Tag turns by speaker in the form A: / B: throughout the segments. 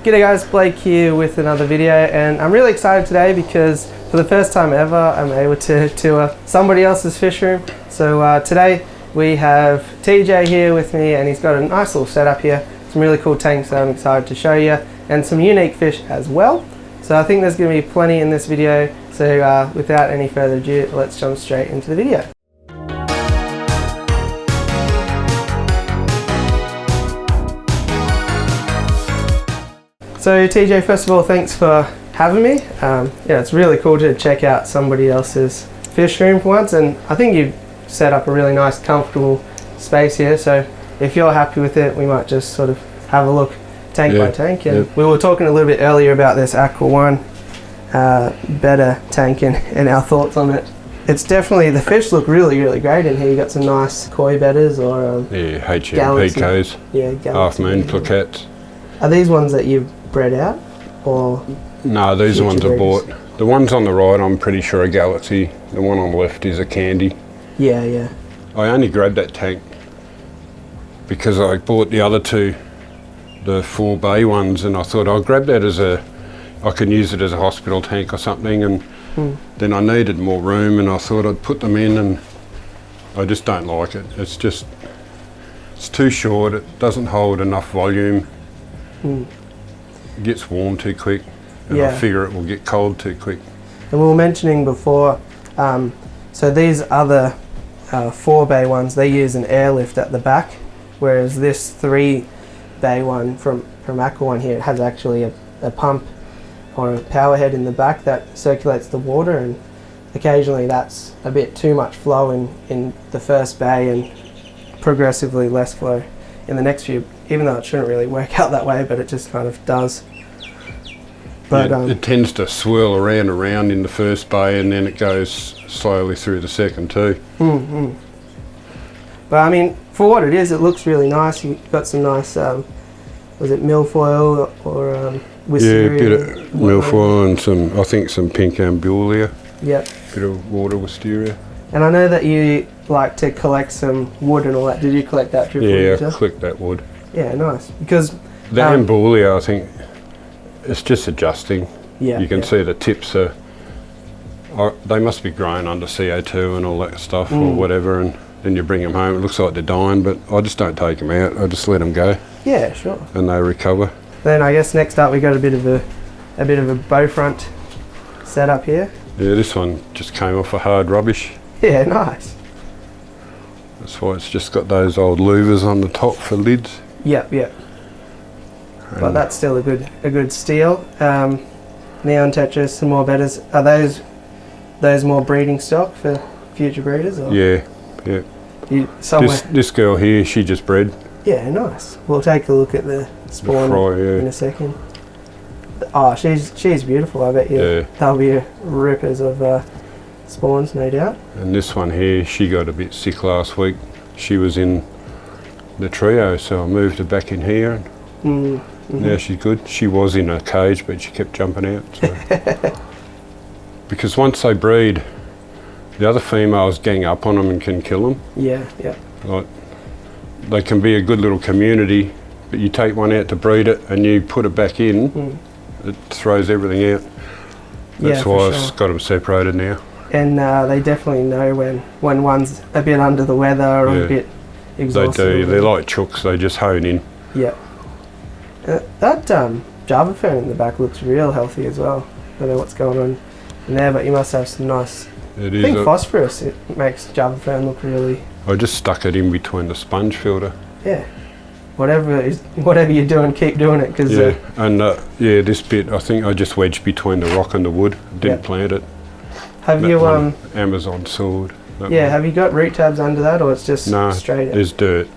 A: G'day guys, Blake here with another video, and I'm really excited today because for the first time ever I'm able to tour somebody else's fish room. So today we have TJ here with me, and he's got a nice little setup here, some really cool tanks that I'm excited to show you, and some unique fish as well. So I think there's going to be plenty in this video, so without any further ado, let's jump straight into the video. So TJ, first of all, thanks for having me. Yeah, it's really cool to check out somebody else's fish room for once, and I think you've set up a really nice, comfortable space here. So if you're happy with it, we might just sort of have a look tank by tank. And we were talking a little bit earlier about this Aqua One Betta tank and our thoughts on it. It's definitely, the fish look really, really great in here. You got some nice koi bettas or
B: HMPKs, half moon plaquettes.
A: Are these ones that you've bred out, or?
B: No, these are ones I bought. The ones on the right, I'm pretty sure are Galaxy. The one on the left is a Candy. Yeah, yeah. I only grabbed that tank because I bought the other two, the 4 bay ones, and I thought I'll grab that as I can use it as a hospital tank or something, and then I needed more room, and I thought I'd put them in, and I just don't like it. It's too short, it doesn't hold enough volume. It gets warm too quick, and I figure it will get cold too quick.
A: And we were mentioning before, so these other 4 bay ones, they use an airlift at the back, whereas this 3 bay one from Aqua One here has actually a pump or a power head in the back that circulates the water, and occasionally that's a bit too much flow in the first bay and progressively less flow in the next few, even though it shouldn't really work out that way, but it just kind of does. But
B: it tends to swirl around in the first bay, and then it goes slowly through the second too.
A: But I mean, for what it is, it looks really nice. You've got some nice, was it milfoil or wisteria?
B: Yeah, a bit of milfoil and some, I think some pink ambulia.
A: Yep.
B: Bit of water wisteria.
A: And I know that you like to collect some wood and all that. Did you collect that driftwood?
B: Yeah, I collect that wood.
A: Yeah, nice. Because
B: the ambulia, I think, it's just adjusting.
A: Yeah,
B: you can see the tips are they must be grown under CO2 and all that stuff or whatever, and then you bring them home. It looks like they're dying, but I just don't take them out. I just let them go.
A: Yeah, sure.
B: And they recover.
A: Then I guess next up we got a bit of a bow front setup here.
B: Yeah, this one just came off a hard rubbish.
A: Yeah, nice.
B: That's why it's just got those old louvers on the top for lids.
A: Yep, yep. But that's still a good steel. Neon Tetras, some more Bettas. Are those more breeding stock for future breeders? Or?
B: Yeah, yeah. This girl here, she just bred.
A: Yeah, nice. We'll take a look at the spawn in a second. Oh, she's beautiful. I bet you they'll be rippers of spawns, no doubt.
B: And this one here, she got a bit sick last week. She was in the trio, so I moved her back in here. And now she's good. She was in a cage, but she kept jumping out. So. Because once they breed, the other females gang up on them and can kill them.
A: Yeah, yeah.
B: Like, they can be a good little community, but you take one out to breed it and you put it back in, it throws everything out. That's why I've got them separated now. And
A: they definitely know when one's a bit under the weather or a bit exhausted.
B: They do. They're like chooks. They just hone in.
A: Yeah. That Java fern in the back looks real healthy as well. I don't know what's going on in there, but you must have some nice. I think phosphorus. It makes Java fern look really.
B: I just stuck it in between the sponge filter.
A: Yeah. Whatever you're doing, keep doing it. Cause,
B: this bit I think I just wedged between the rock and the wood. Didn't plant it.
A: Have you
B: Amazon sword?
A: Yeah. Have you got root tabs under that, or it's just straight?
B: No, there's dirt.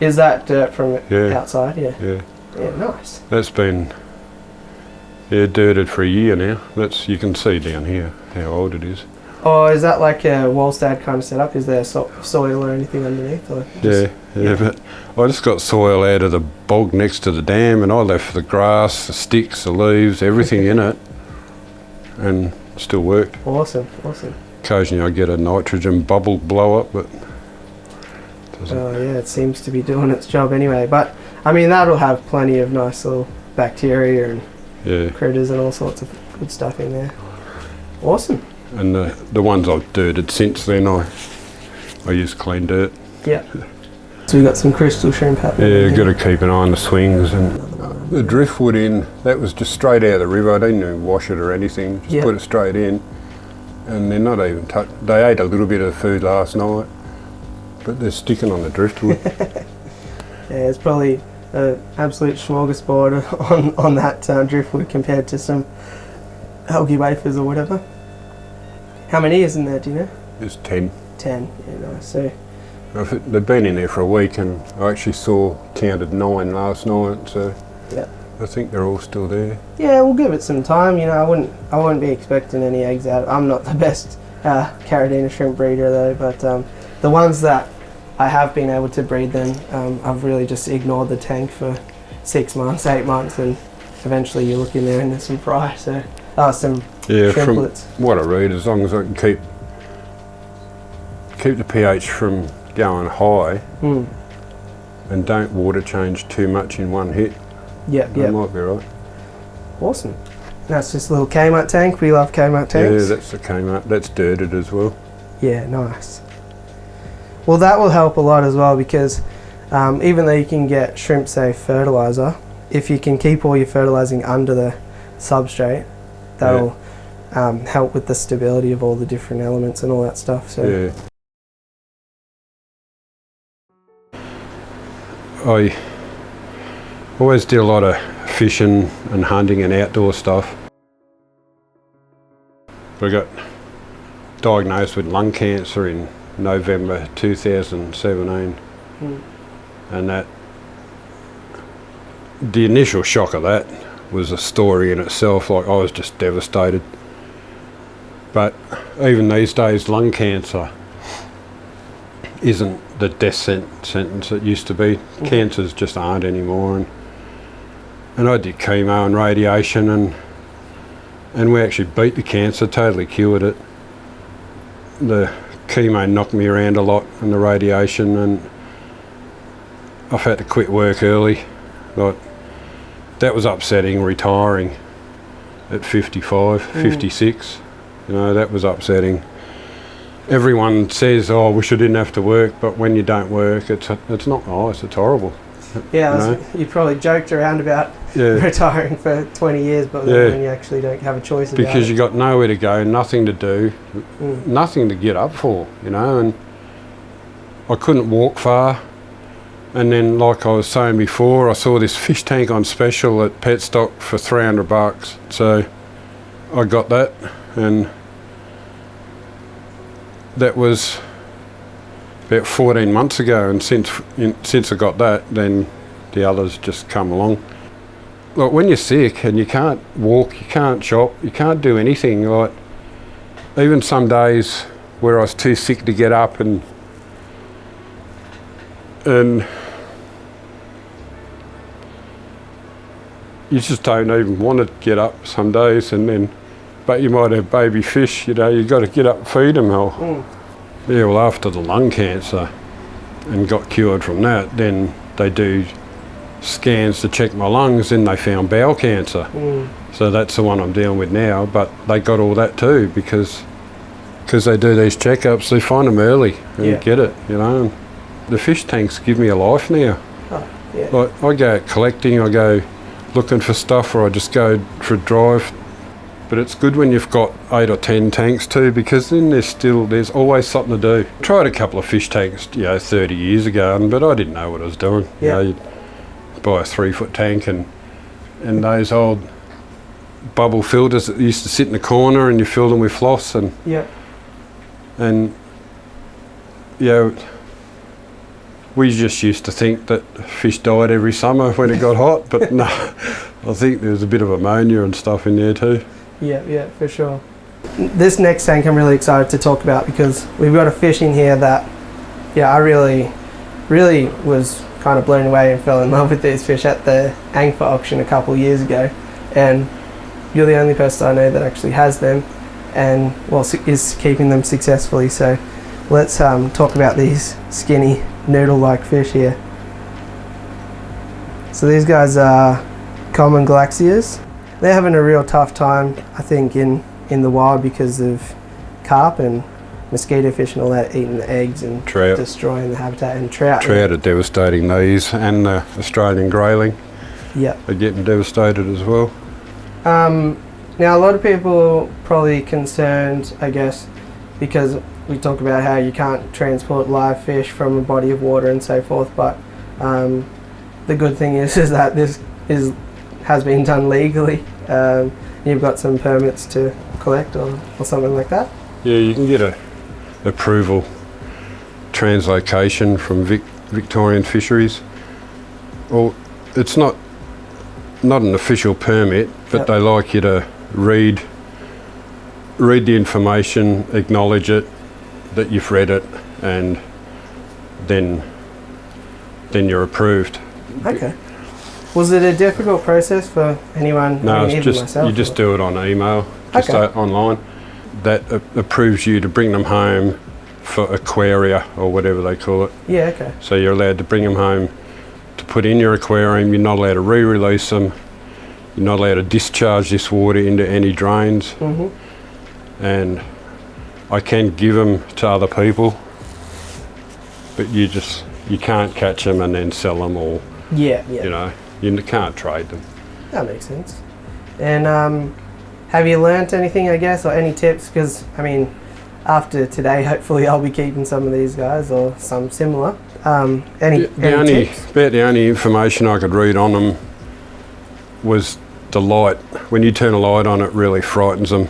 A: Is that dirt from outside? Yeah.
B: Yeah.
A: Yeah, nice.
B: That's been dirted for a year now. You can see down here how old it is.
A: Oh, is that like a wallstad kind of setup? Is there soil or anything underneath? Or
B: but I just got soil out of the bog next to the dam, and I left the grass, the sticks, the leaves, everything in it, and still worked.
A: Awesome, awesome.
B: Occasionally I get a nitrogen bubble blow up, but
A: oh yeah, it seems to be doing its job anyway. But I mean, that'll have plenty of nice little bacteria and critters and all sorts of good stuff in there. Awesome.
B: And the ones I've dirted since then, I use clean dirt.
A: Yeah. So we got some crystal shrimp happening.
B: Yeah, got to keep an eye on the swings. And the driftwood that was just straight out of the river. I didn't even wash it or anything, just put it straight in. And they're not even touched. They ate a little bit of food last night, but they're sticking on the driftwood.
A: Yeah, it's probably an absolute smorgasbord on that driftwood compared to some algae wafers or whatever. How many is in there, do you know?
B: There's 10.
A: 10, yeah, nice. So
B: they've been in there for a week, and I actually counted 9 last night, so I think they're all still there.
A: Yeah, we'll give it some time. You know, I wouldn't be expecting any eggs out. I'm not the best Cardinal shrimp breeder though, but the ones that I have been able to breed them, I've really just ignored the tank for 6 months, 8 months, and eventually you look in there and there's some fry. So some shrimplets.
B: From what I read, as long as I can keep the pH from going high and don't water change too much in one hit. That might be right.
A: Awesome. That's just a little Kmart tank. We love Kmart tanks.
B: Yeah, that's the Kmart. That's dirted as well.
A: Yeah, nice. Well, that will help a lot as well, because even though you can get shrimp safe fertilizer, if you can keep all your fertilizing under the substrate, that'll help with the stability of all the different elements and all that stuff. So
B: I always did a lot of fishing and hunting and outdoor stuff. I got diagnosed with lung cancer in November 2017, and the initial shock of that was a story in itself. Like, I was just devastated. But even these days, lung cancer isn't the death sentence it used to be. Cancers just aren't anymore. And I did chemo and radiation, and we actually beat the cancer, totally cured it. The chemo knocked me around a lot, and the radiation, and I've had to quit work early. Like, that was upsetting, retiring at 55, 56. You know, that was upsetting. Everyone says, oh, I wish I didn't have to work, but when you don't work, it's not nice, it's horrible.
A: Yeah, you probably joked around about retiring for 20 years, but then you actually don't have a choice about it.
B: Because you got nowhere to go, nothing to do, nothing to get up for, you know, and I couldn't walk far. And then, like I was saying before, I saw this fish tank on special at Pet Stock for $300. So I got that, and that was about 14 months ago, and since I got that, then the others just come along. Like, when you're sick and you can't walk, you can't shop, you can't do anything, like, even some days where I was too sick to get up, and you just don't even want to get up some days, but you might have baby fish, you know, you've got to get up and feed them all. Yeah, well, after the lung cancer and got cured from that, then they do scans to check my lungs, and they found bowel cancer. So that's the one I'm dealing with now, but they got all that too, because they do these checkups, they find them early and get it, you know. And the fish tanks give me a life now. Like, I go collecting, I go looking for stuff, or I just go for a drive. But it's good when you've got 8 or 10 tanks too, because then there's always something to do. I tried a couple of fish tanks, 30 years ago, but I didn't know what I was doing. You know, you'd buy a 3-foot tank and those old bubble filters that used to sit in the corner, and you fill them with floss, and we just used to think that fish died every summer when it got hot, but no, I think there's a bit of ammonia and stuff in there too.
A: Yeah, for sure. This next tank I'm really excited to talk about, because we've got a fish in here that, I really was kind of blown away and fell in love with these fish at the Angfa auction a couple of years ago. And you're the only person I know that actually has them, and is keeping them successfully. So let's talk about these skinny noodle-like fish here. So these guys are common Galaxias. They're having a real tough time, I think, in the wild because of carp and mosquito fish and all that eating the eggs and
B: trout.
A: Destroying the habitat, and trout.
B: Trout are devastating these, and the Australian grayling are getting devastated as well.
A: Now a lot of people probably concerned, I guess, because we talk about how you can't transport live fish from a body of water and so forth, but the good thing is that this has been done legally. You've got some permits to collect or something like that.
B: Yeah, you can get a approval translocation from Victorian Fisheries. Well, it's not an official permit, but they like you to read the information, acknowledge it, that you've read it, and then you're approved.
A: Okay. Was it a difficult process for anyone?
B: No,
A: it's just
B: myself, you just do it on email, just online. That approves you to bring them home for aquaria or whatever they call it.
A: Yeah, okay.
B: So you're allowed to bring them home to put in your aquarium. You're not allowed to re-release them. You're not allowed to discharge this water into any drains. And I can give them to other people, but you can't catch them and then sell them, or you know, you can't trade them.
A: That makes sense. And have you learnt anything, I guess, or any tips? Because I mean, after today, hopefully I'll be keeping some of these guys or some similar. Any tips?
B: About the only information I could read on them was the light. When you turn a light on, it really frightens them.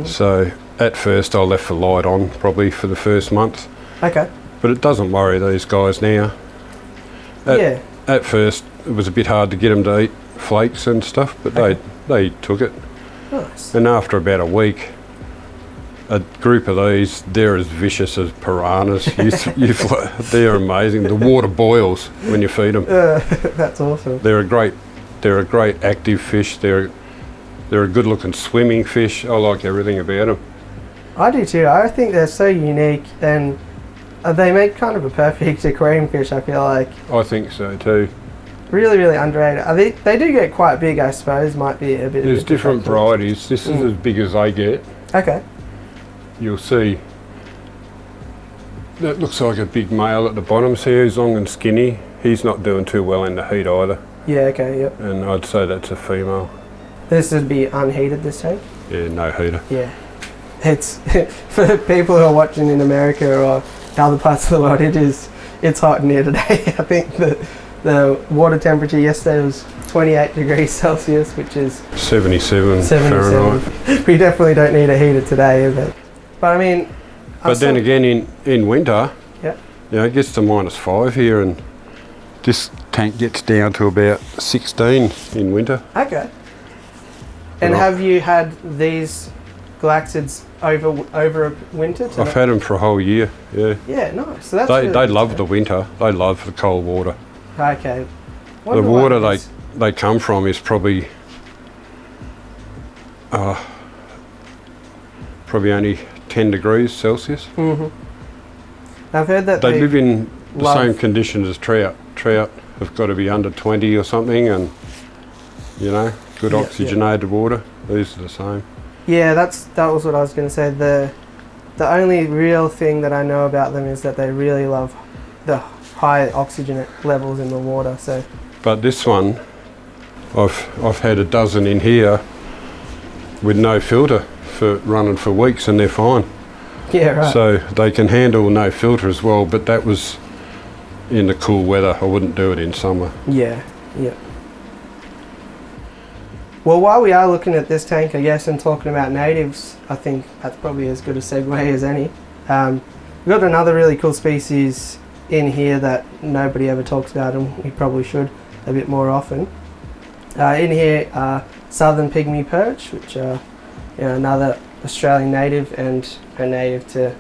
B: So at first I left the light on probably for the first month.
A: Okay.
B: But it doesn't worry these guys now. At first it was a bit hard to get them to eat flakes and stuff, but they took it.
A: Nice.
B: And after about a week, a group of these, they're as vicious as piranhas. They're amazing. The water boils when you feed them.
A: That's awesome.
B: They're a great active fish. They're a good looking swimming fish. I like everything about them.
A: I do too. I think they're so unique, and they make kind of a perfect aquarium fish, I feel like.
B: I think so too.
A: Really, really underrated. They do get quite big, I suppose. Might be a bit.
B: There's different varieties. This is as big as they get.
A: Okay.
B: You'll see. That looks like a big male at the bottom. See, he's long and skinny. He's not doing too well in the heat either.
A: Yeah. Okay. Yep.
B: And I'd say that's a female.
A: This would be unheated, this tank?
B: Yeah, no heater.
A: Yeah. It's for people who are watching in America or other parts of the world. It's hot in here today. I think the water temperature yesterday was 28 degrees Celsius, which is
B: 77 Fahrenheit.
A: We definitely don't need a heater today, but I mean.
B: But then again, in winter, it gets to -5 here, and this tank gets down to about 16 in winter.
A: Okay. And have you had these Galaxias over winter?
B: I've had them for a whole year. Yeah.
A: Yeah, nice. So that's
B: they love the winter. They love the cold water.
A: Okay.
B: The water they come from is probably only 10 degrees Celsius.
A: I've heard that
B: they live in the same conditions as trout. Trout have got to be under 20 or something, and good oxygenated water. These are the same. Yeah,
A: that was what I was going to say. The only real thing that I know about them is that they really love the high oxygen levels in the water. So.
B: But this one, I've had a dozen in here with no filter for running for weeks, and they're fine.
A: Yeah, right.
B: So they can handle no filter as well, but that was in the cool weather. I wouldn't do it in summer.
A: Yeah. Well, while we are looking at this tank, I guess, and talking about natives, I think that's probably as good a segue as any. We've got another really cool species in here that nobody ever talks about, and we probably should a bit more often. In here are southern Pygmy Perch, which are another Australian native and a native to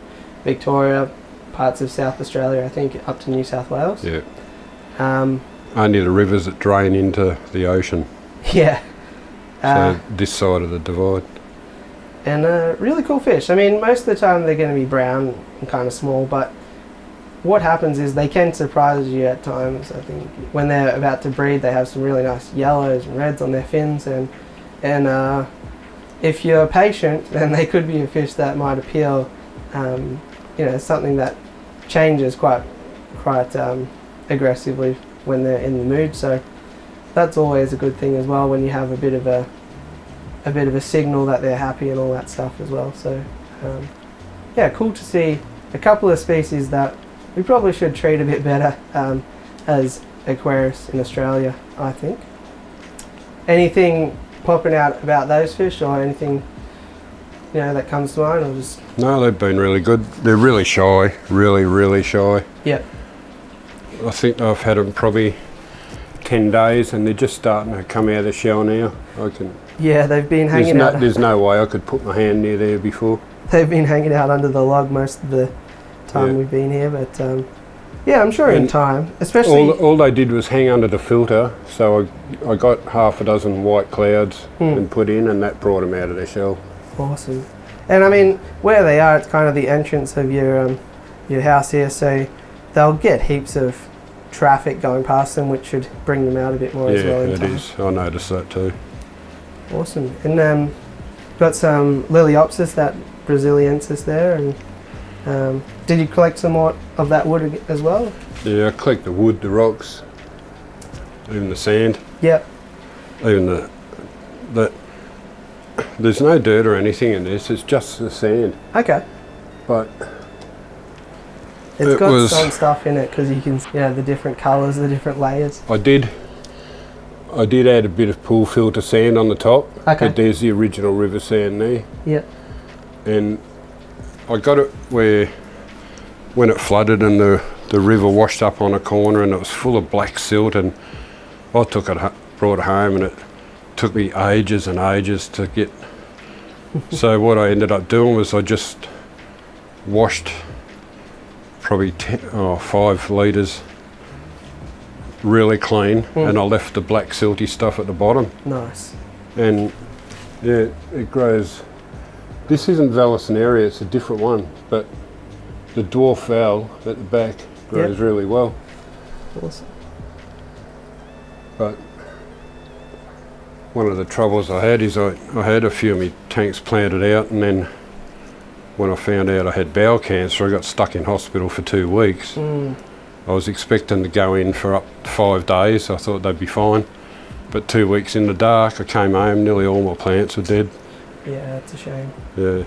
A: Victoria, parts of South Australia, I think up to New South Wales.
B: Yeah. Only the rivers that drain into the ocean.
A: Yeah.
B: So this side of the divide.
A: And really cool fish. I mean, most of the time they're going to be brown and kind of small, but what happens is they can surprise you at times. I think when they're about to breed, they have some really nice yellows and reds on their fins, and if you're patient, then they could be a fish that might appeal. You know, something that changes quite aggressively when they're in the mood. So that's always a good thing as well, when you have a bit of a signal that they're happy and all that stuff as well. So yeah, cool to see a couple of species that we probably should treat a bit better as aquarists in Australia, I think. Anything popping out about those fish, or anything, you know, that comes to mind, or just...
B: No, they've been really good. They're really shy, really shy.
A: Yeah.
B: I think I've had them probably 10 days and they're just starting to come out of the shell now.
A: Yeah, they've been hanging out.
B: There's no way I could put my hand near there before.
A: They've been hanging out under the log most of the time we've been here, but yeah, I'm sure in time, especially...
B: All they did was hang under the filter, so I got half a dozen white clouds and put in, and that brought them out of their shell.
A: Awesome. And I mean, where they are, it's kind of the entrance of your house here, so they'll get heaps of traffic going past them, which should bring them out a bit more as well.
B: Yeah, it is. I noticed that too.
A: Awesome. And got some Liliopsis, that Braziliensis there, and did you collect some more of that wood as well?
B: Yeah, I collect the wood, the rocks, even the sand.
A: Yep.
B: Even there's no dirt or anything in this, it's just the sand.
A: Okay.
B: But
A: it's got some stuff in it, because you can, the different colours, the different layers.
B: I did add a bit of pool filter sand on the top.
A: Okay.
B: But there's the original river sand there.
A: Yep.
B: And I got it where, when it flooded and the river washed up on a corner and it was full of black silt, and I brought it home, and it took me ages and ages to get. So what I ended up doing was I just washed probably 5 litres really clean, and I left the black silty stuff at the bottom.
A: Nice.
B: And yeah, it grows. This isn't Vallisneria, it's a different one, but the dwarf val at the back grows really well.
A: Awesome.
B: But one of the troubles I had is I had a few of my tanks planted out, and then when I found out I had bowel cancer, I got stuck in hospital for 2 weeks. I was expecting to go in for up to 5 days. I thought they'd be fine. But 2 weeks in the dark, I came home, nearly all my plants were dead.
A: Yeah, that's a shame.
B: Yeah.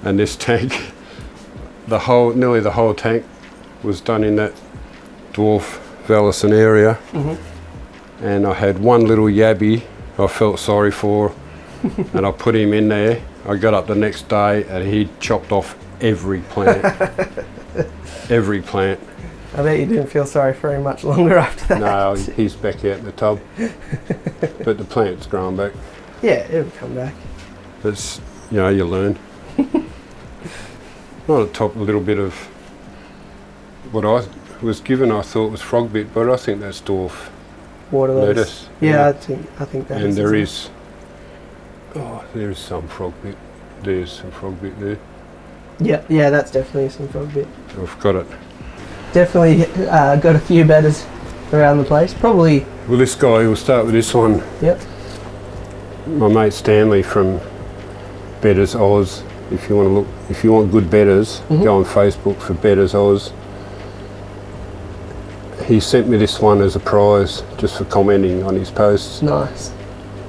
B: And this tank, nearly the whole tank was done in that dwarf Vallisneria. And I had one little yabby I felt sorry for, and I put him in there. I got up the next day and he chopped off every plant. Every plant.
A: I bet you didn't feel sorry for him much longer after that.
B: No, he's back out in the tub. But the plant's grown back.
A: Yeah, it'll come back.
B: It's, you learn. Not a little bit of what I was given, I thought was frog bit, but I think that's dwarf
A: water
B: lettuce.
A: Yeah, I think that is.
B: And there is some frog bit. There's some frog bit there.
A: Yeah, that's definitely some frog bit.
B: I've got it.
A: Definitely got a few Bettas around the place. Probably.
B: Well, this guy, we'll start with this one.
A: Yep.
B: My mate Stanley from Bettas Oz. If you want good Bettas, go on Facebook for Bettas Oz. He sent me this one as a prize just for commenting on his posts.
A: Nice.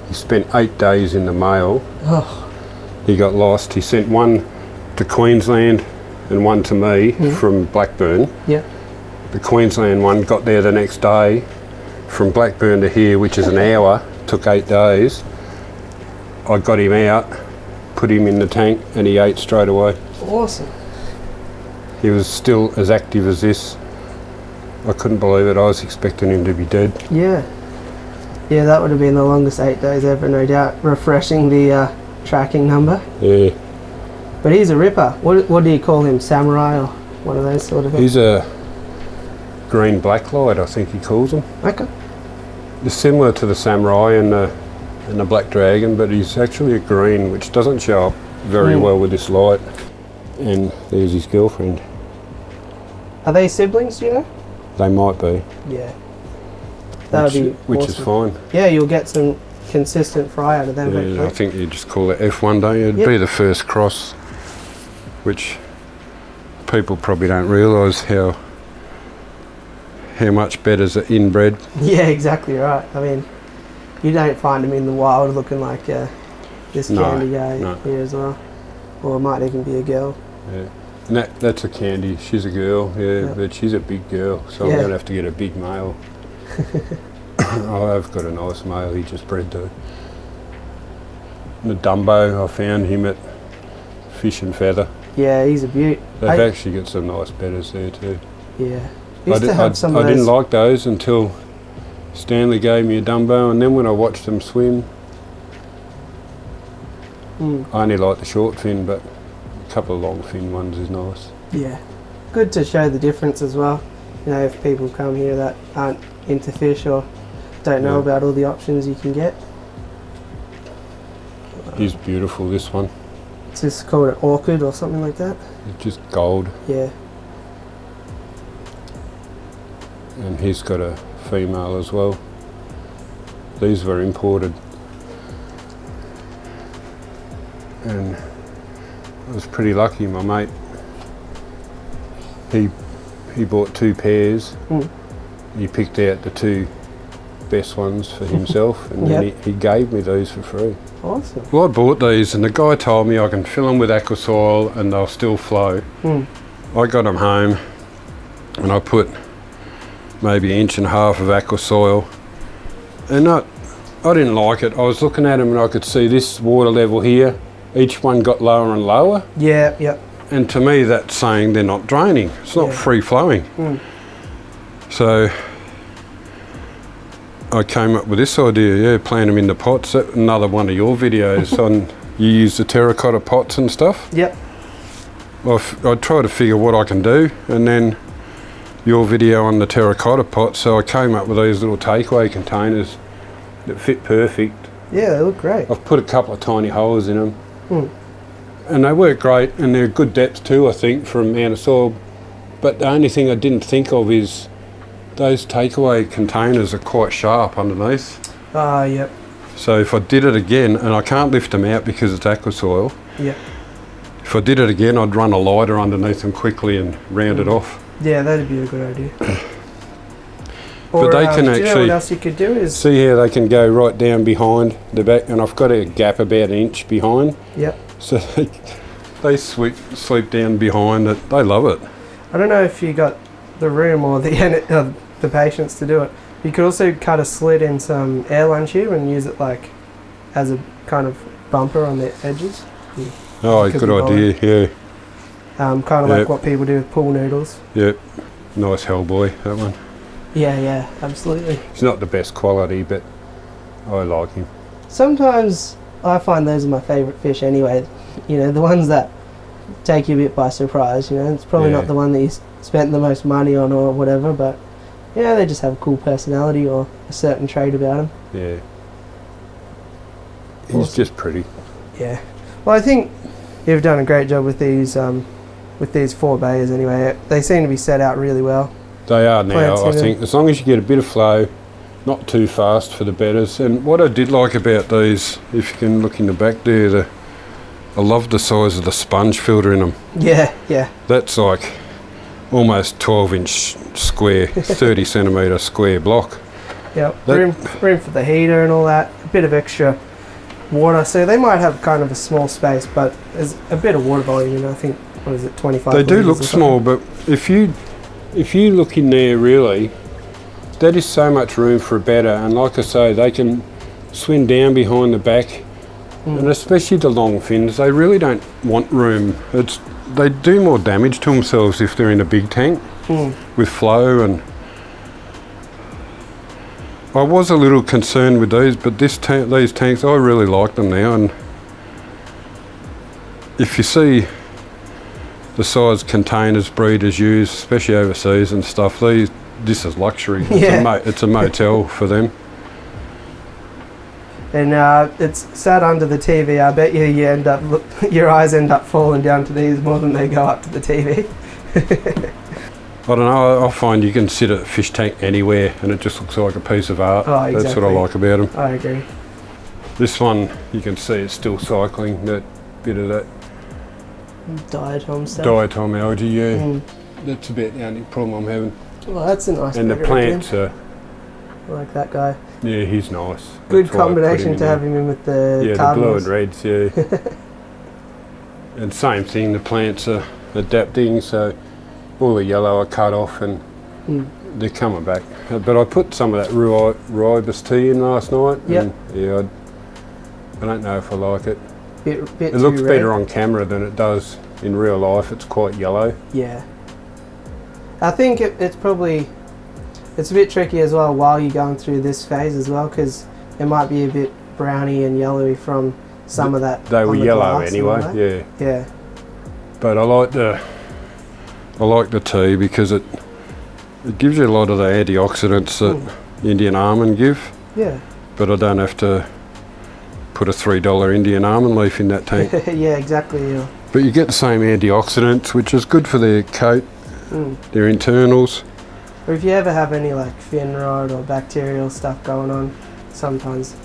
B: He spent 8 days in the mail.
A: Oh.
B: He got lost. He sent one to Queensland and one to me from Blackburn.
A: Yeah.
B: The Queensland one got there the next day. From Blackburn to here, which is an hour, took 8 days. I got him out, put him in the tank, and he ate straight away.
A: Awesome.
B: He was still as active as this. I couldn't believe it. I was expecting him to be dead.
A: Yeah. Yeah, that would have been the longest 8 days ever, no doubt. Refreshing the tracking number.
B: Yeah.
A: But he's a ripper. What do you call him? Samurai or one of those sort of things?
B: He's a green blacklight, I think he calls them.
A: Okay.
B: They're similar to the samurai and the black dragon, but he's actually a green, which doesn't show up very well with this light. And there's his girlfriend.
A: Are they siblings, do you know?
B: They might be.
A: Yeah. That would be
B: which
A: awesome.
B: is fine.
A: Yeah, you'll get some consistent fry out of them.
B: Yeah, I think you just call it F1, don't you? It'd be the first cross, which people probably don't realise how much Bettas are inbred.
A: Yeah, exactly right. I mean, you don't find them in the wild looking like this candy guy here as well. Or it might even be a girl.
B: Yeah. And that's a candy. She's a girl, but she's a big girl, so I'm going to have to get a big male. I've got a nice male he just bred though. And the Dumbo, I found him at Fish and Feather.
A: Yeah, he's a beaut.
B: They've actually got some nice Bettas there too.
A: Yeah.
B: I didn't like those until Stanley gave me a Dumbo, and then when I watched them swim, I only like the short fin, but a couple of long fin ones is nice.
A: Yeah. Good to show the difference as well. You know, if people come here that aren't into fish or don't know about all the options you can get.
B: He's beautiful, this one.
A: It's just called an orchid or something like that?
B: It's just gold.
A: Yeah.
B: And he's got a female as well. These were imported. And I was pretty lucky, my mate. He bought 2 pairs. He picked out the 2 best ones for himself, and then he gave me those for free.
A: Awesome.
B: Well, I bought these, and the guy told me I can fill them with aqua soil and they'll still flow. I got them home, and I put maybe 1.5 inches of aqua soil, and I didn't like it. I was looking at them, and I could see this water level here. Each one got lower and lower.
A: Yeah, yep.
B: And to me, that's saying they're not draining. It's not free flowing. So I came up with this idea, plant them in the pots. That's another one of your videos on you use the terracotta pots and stuff.
A: Yep.
B: I try to figure what I can do, and then your video on the terracotta pots. So I came up with these little takeaway containers that fit perfect.
A: Yeah, they look great.
B: I've put a couple of tiny holes in them. And they work great, and they're good depth too, I think, for amount of soil. But the only thing I didn't think of is those takeaway containers are quite sharp underneath.
A: Yep.
B: So if I did it again, and I can't lift them out because it's aqua soil.
A: Yep.
B: If I did it again, I'd run a lighter underneath them quickly and round it off.
A: Yeah, that'd be a good idea.
B: But they can actually,
A: do you know what else you could do is
B: see how they can go right down behind the back, and I've got a gap about 1 inch behind.
A: Yep.
B: So they sleep down behind it. They love it.
A: I don't know if you got the room or the patience to do it. You could also cut a slit in some airline tube and use it like as a kind of bumper on the edges.
B: Oh, good idea, yeah.
A: Kind of like what people do with pool noodles.
B: Yep. Nice Hellboy, that one.
A: Yeah, absolutely.
B: He's not the best quality, but I like him.
A: Sometimes I find those are my favourite fish anyway. You know, the ones that take you a bit by surprise, you know. It's probably not the one that you spent the most money on or whatever, but, you know, they just have a cool personality or a certain trait about them.
B: Yeah. He's just pretty.
A: Yeah. Well, I think you've done a great job with these 4 bayers anyway. They seem to be set out really well.
B: They are now, I think, as long as you get a bit of flow, not too fast for the Bettas. And what I did like about these, if you can look in the back there, I love the size of the sponge filter in them.
A: Yeah.
B: That's like almost 12-inch square, 30 centimetre square block.
A: Yeah, room for the heater and all that, a bit of extra water. So they might have kind of a small space, but there's a bit of water volume, and I think, what is it, 25
B: They do look small, but if you look in there really, that is so much room for a Betta, and like I say, they can swim down behind the back, and especially the long fins, they really don't want room. They do more damage to themselves if they're in a big tank with flow. And I was a little concerned with these, but these tanks, I really like them now. And if you see the size containers breeders use, especially overseas and stuff, this is luxury. It's a motel for them.
A: And it's sat under the TV. I bet you end up your eyes end up falling down to these more than they go up to the TV.
B: I don't know, I find you can sit at a fish tank anywhere and it just looks like a piece of art.
A: Oh, exactly.
B: That's what I like about them.
A: I agree.
B: This one, you can see it's still cycling, that bit of that
A: Diatom stuff.
B: diatom algae, yeah. That's about the only problem I'm having.
A: Well, that's a nice.
B: And the plants are...
A: I like that guy.
B: Yeah, he's nice.
A: Good combination to have him in with the Cardinals.
B: The blue and reds, yeah. And same thing, the plants are adapting, so all the yellow are cut off and they're coming back. But I put some of that rooibos tea in last night.
A: Yep.
B: And yeah, I don't know if I like it.
A: Bit
B: it looks better on camera than it does in real life. It's quite yellow.
A: Yeah. I think it's probably... It's a bit tricky as well while you're going through this phase as well, because it might be a bit browny and yellowy from some of that.
B: They were yellow anyway, yeah.
A: Yeah.
B: But I like the tea because it gives you a lot of the antioxidants that Indian almond give.
A: Yeah.
B: But I don't have to put a $3 Indian almond leaf in that tank.
A: Yeah, exactly. Yeah.
B: But you get the same antioxidants, which is good for their coat, their internals.
A: Or if you ever have any like fin rot or bacterial stuff going on, sometimes,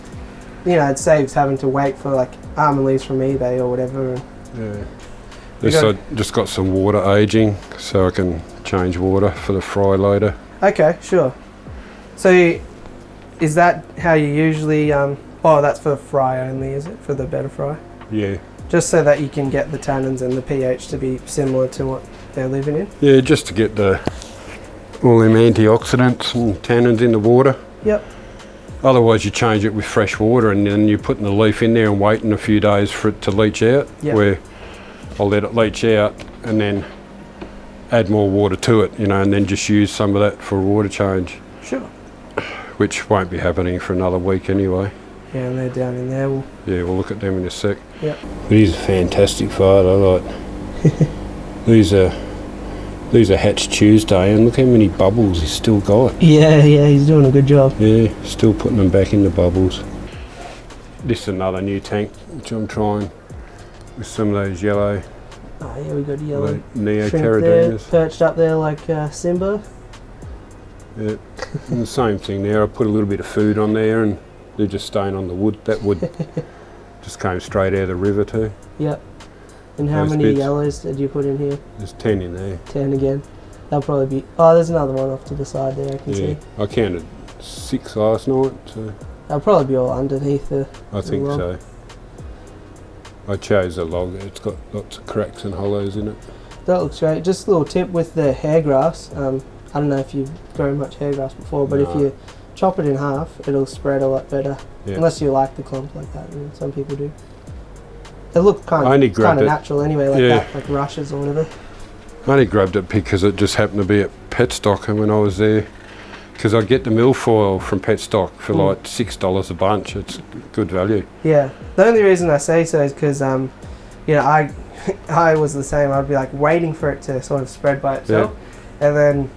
A: it saves having to wait for like almond leaves from eBay or whatever.
B: Yeah. I just got some water aging, so I can change water for the fry later.
A: Okay, sure. So is that how you usually, that's for fry only, is it? For the Betta fry?
B: Yeah.
A: Just so that you can get the tannins and the pH to be similar to what they're living in?
B: Yeah, just to get all them antioxidants and tannins in the water.
A: Yep.
B: Otherwise you change it with fresh water and then you're putting the leaf in there and waiting a few days for it to leach out.
A: Yep.
B: Where I'll let it leach out and then add more water to it, and then just use some of that for a water change.
A: Sure.
B: Which won't be happening for another week anyway.
A: Yeah, and they're down in there.
B: We'll look at them in a sec.
A: Yep.
B: These are fantastic fight, I like. These are hatched Tuesday, and look how many bubbles he's still got.
A: Yeah, he's doing a good job.
B: Yeah, still putting them back in the bubbles. This is another new tank, which I'm trying with some of those yellow.
A: Oh yeah, we got yellow
B: Neoteridinas.
A: Perched up there like Simba.
B: Yeah, and the same thing there. I put a little bit of food on there, and they're just staying on the wood. That wood just came straight out of the river too.
A: Yep. And how many yellows did you put in here?
B: There's 10 in there. 10
A: again. They'll probably be... Oh, there's another one off to the side there, I can see.
B: I counted 6 last night. So
A: they'll probably be all underneath the
B: I think so. I chose a log. It's got lots of cracks and hollows in it.
A: That looks great. Just a little tip with the hair grass. I don't know if you've grown much hair grass before, but if you chop it in half, it'll spread a lot better. Yeah. Unless you like the clump like that, and some people do. They look kind of natural anyway, like that, like rushes or whatever.
B: I only grabbed it because it just happened to be at Petstock, and when I was there, because I get the milfoil from Petstock for like $6 a bunch. It's good value. Yeah,
A: the only reason I say so is because I was the same. I'd be like waiting for it to sort of spread by itself, and then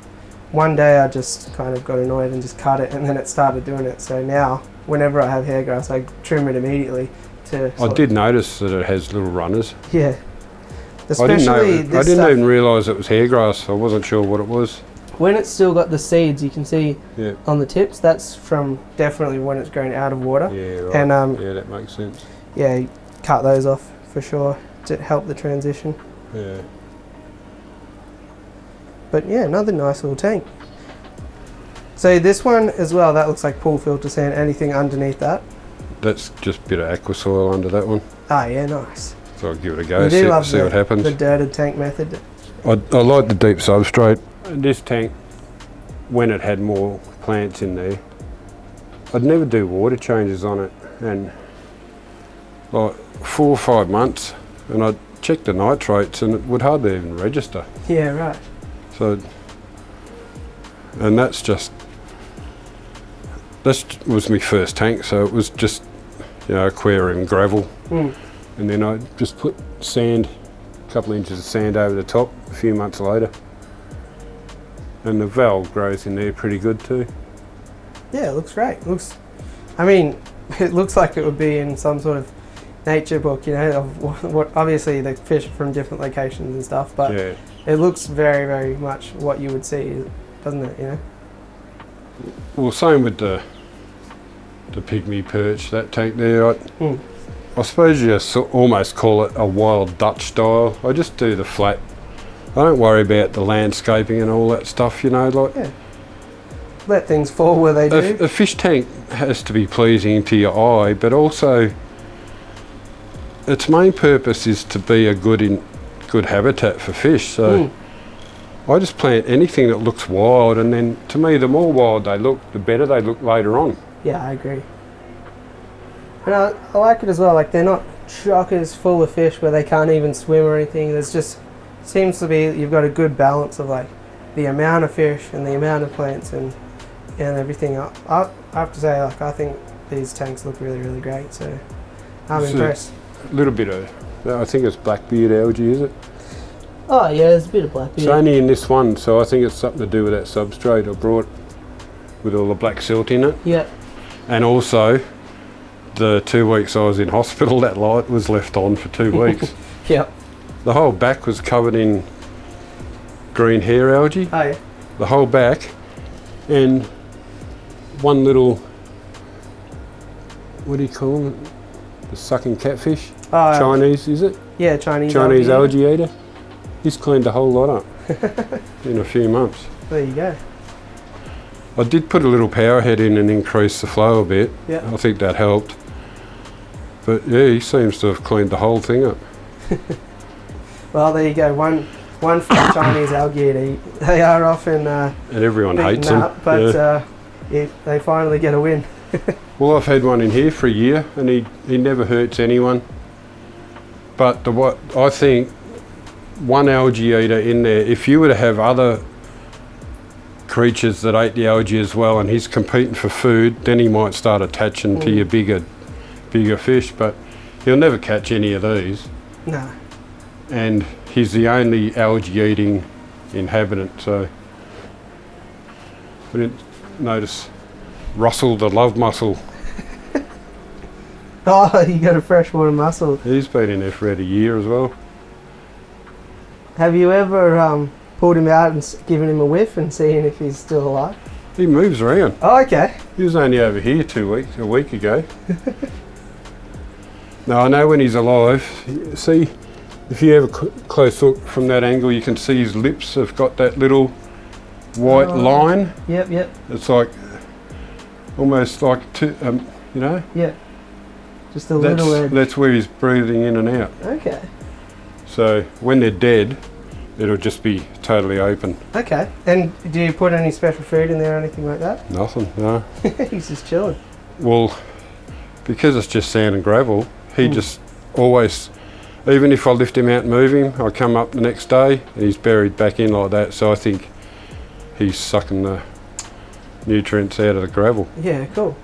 A: one day I just kind of got annoyed and just cut it, and then it started doing it. So now, whenever I have hair grass, I trim it immediately. I
B: did notice that it has little runners.
A: Yeah.
B: Especially I didn't even realise it was hair grass. I wasn't sure what it was.
A: When it's still got the seeds, you can see on the tips, that's from definitely when it's grown out of water.
B: Yeah, right.
A: And,
B: yeah, that makes sense.
A: Yeah, you cut those off for sure to help the transition.
B: Yeah.
A: But yeah, another nice little tank. So this one as well, that looks like pool filter sand. Anything underneath that?
B: That's just a bit of aqua soil under that one.
A: Ah, yeah, nice.
B: So I'll give it a go, see what happens.
A: The dirted tank method.
B: I like the deep substrate. This tank, when it had more plants in there, I'd never do water changes on it, and like 4 or 5 months, and I'd check the nitrates and it would hardly even register.
A: Yeah, right.
B: So, and that was my first tank, so it was just, aquarium gravel. And then I just put sand, a couple of inches of sand over the top a few months later. And the valve grows in there pretty good too.
A: Yeah, it looks great. it looks like it would be in some sort of nature book, you know, of what obviously the fish are from different locations and stuff, but
B: yeah.
A: It looks very, very much what you would see, doesn't it, you know?
B: Well, same with the Pygmy Perch, that tank there. I suppose you almost call it a wild Dutch style. I just do the flat. I don't worry about the landscaping and all that stuff, you know, like...
A: Yeah. Let things fall where they do.
B: A fish tank has to be pleasing to your eye, but also its main purpose is to be a good habitat for fish. So I just plant anything that looks wild, and then to me, the more wild they look, the better they look later on.
A: Yeah, I agree. And I like it as well. Like, they're not chockers full of fish where they can't even swim or anything. There's just seems to be you've got a good balance of like the amount of fish and the amount of plants and everything. I have to say, like, I think these tanks look really, really great. So I'm impressed.
B: A little bit of, I think it's blackbeard algae, is it?
A: Oh yeah, there's a bit of blackbeard.
B: It's only in this one, so I think it's something to do with that substrate I brought with all the black silt in it.
A: Yeah.
B: And also, the 2 weeks I was in hospital, that light was left on for 2 weeks.
A: Yep.
B: The whole back was covered in green hair algae.
A: Oh yeah.
B: The whole back, and one little, what do you call them? The sucking catfish?
A: Oh,
B: Chinese, is it?
A: Yeah, Chinese
B: algae eater. He's cleaned a whole lot up in a few months.
A: There you go.
B: I did put a little power head in and increase the flow a bit.
A: Yeah.
B: I think that helped. But yeah, he seems to have cleaned the whole thing up.
A: Well, there you go. One for the Chinese algae eater. They are often
B: and everyone hates them.
A: up, but they finally get a win.
B: Well, I've had one in here for a year, and he never hurts anyone. But what I think, one algae eater in there, if you were to have other creatures that ate the algae as well, and he's competing for food, then he might start attaching to your bigger fish. But he'll never catch any of these.
A: No.
B: And he's the only algae eating inhabitant. So we didn't notice Russell the love mussel.
A: Oh, you got a freshwater mussel.
B: He's been in there for about a year as well.
A: Have you ever pulled him out and given him a whiff and seeing if he's still alive?
B: He moves around.
A: Oh, okay.
B: He was only over here a week ago. Now I know when he's alive. See, if you have a close look from that angle, you can see his lips have got that little white line.
A: Yep.
B: It's like almost like you know.
A: Yeah. Just a little edge.
B: That's where he's breathing in and out.
A: Okay.
B: So when they're dead, it'll just be totally open.
A: Okay. And do you put any special food in there or anything like that?
B: Nothing, no.
A: He's just chilling.
B: Well, because it's just sand and gravel, he just always, even if I lift him out and move him, I come up the next day and he's buried back in like that. So I think he's sucking the nutrients out of the gravel.
A: Yeah, cool.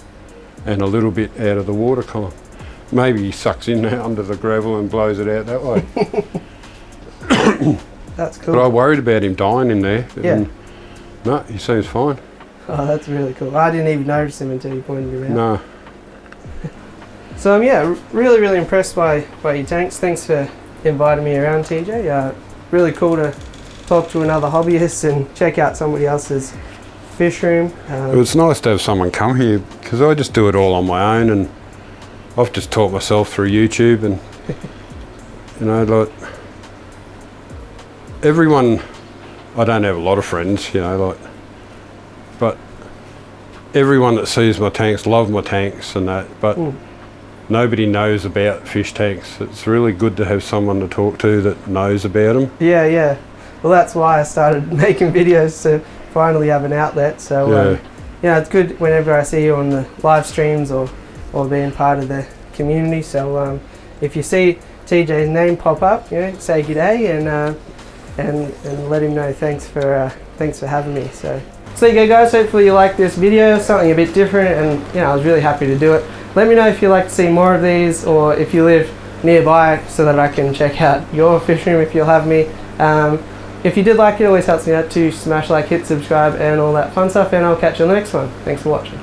B: And a little bit out of the water column. Maybe he sucks in under the gravel and blows it out that way.
A: That's cool.
B: But I worried about him dying in there.
A: Yeah.
B: No, he seems fine.
A: Oh, that's really cool. I didn't even notice him until you pointed him out.
B: No.
A: So yeah, really, really impressed by your tanks. Thanks for inviting me around, TJ. Really cool to talk to another hobbyist and check out somebody else's fish room.
B: It was nice to have someone come here because I just do it all on my own, and I've just taught myself through YouTube, and you know, like everyone, I don't have a lot of friends, you know, like, but everyone that sees my tanks love my tanks and that, but nobody knows about fish tanks. It's really good to have someone to talk to that knows about them. Yeah.
A: Well, that's why I started making videos, to finally have an outlet. So it's good whenever I see you on the live streams or being part of the community. So if you see TJ's name pop up, you know, say g'day and let him know thanks for having me. So there you go, guys. Hopefully you like this video, something a bit different, and you know, I was really happy to do it. Let me know if you'd like to see more of these, or if you live nearby, so that I can check out your fish room if you'll have me. If you did like it, it always helps me out to smash like, hit subscribe and all that fun stuff, and I'll catch you on the next one. Thanks for watching.